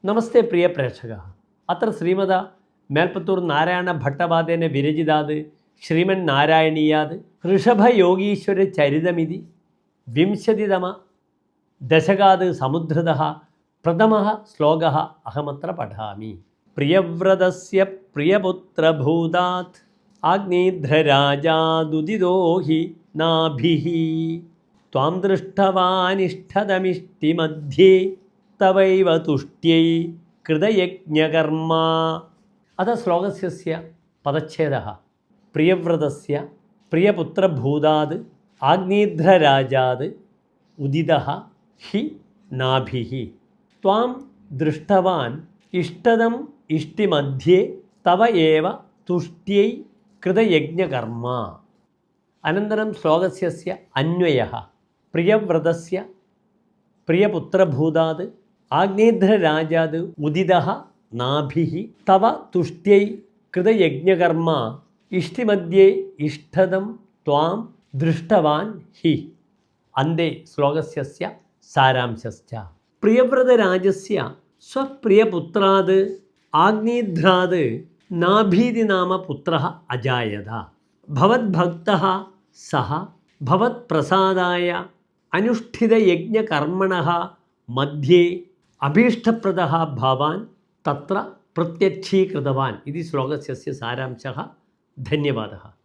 നമസ്തേ പ്രിയ പ്രേക്ഷക. അത്ര ശ്രീമത മേൽപ്പത്തൂർ നാരായണ ഭട്ടപാദേന വിരചിതാത് ശ്രീമൻ നാരായണീയാത് ഋഷഭയോഗീശ്വര ചരിതമിതി വിംശതിതമ ദശകാത് സമുദ്രതഃ പ്രഥമഃ ശ്ലോകഃ അഹമത്ര പഠാമി. പ്രിയവ്രതസ്യ പ്രിയപുത്രഭൂതാത് ആഗ്നേധ്രരാജാദുദിതോ ഹി നാഭിഃ ത്വാം ദൃഷ്ടവാനിഷ്ഠതമിഷ്ടിമധ്യേ തവൈവ തുഷ്ട്യൈ കൃതയജ്ഞകർമ്മ. അത ശ്ലോകസ്യ പദച്ഛേദഃ പ്രിയവ്രതസ്യ പ്രിയപുത്രഭൂതാത് ആഗ്നേധ്രരാജാത് ഉദിതഃ ഹി നാഭിഃ ത്വാം ദൃഷ്ടവാൻ ഇഷ്ടദം ഇഷ്ടിമധ്യേ തവ ഏവ തുഷ്ട്യൈ കൃതയജ്ഞകർമ്മ. അനന്തരം ശ്ലോകസ്യ അന്വയഃ പ്രിയവ്രതസ്യ പ്രിയപുത്രഭൂതാത് ആഗ്നേധ്രരാജാത് ഉദിതഃ നാഭിഃ തവ തുഷ്ട്യൈ കൃതയജ്ഞകർമ്മ ഇഷ്ടിമധ്യേ ഇഷ്ടദം ത്വാം ദൃഷ്ടവാൻ ഹി. അന്തേ ശ്ലോകസ്യ സാരാംശശ്ച പ്രിയവ്രതരാജസ്യ സ്വപ്രിയപുത്രാത് ആഗ്നേധ്രാത് നാഭീതി നാമ പുത്രഃ അജായത. ഭവദ്ഭക്തഃ സഹ ഭവത്പ്രസാദായ അനുഷ്ഠിതയജ്ഞകർമ്മണഃ മധ്യേ അഭീഷ്ടപ്രദഃ ഭവാൻ തത്ര പ്രത്യക്ഷീകൃതവാൻ. ഇതി ശ്ലോകസ്യ സാരാംശഃ. ധന്യവാദः.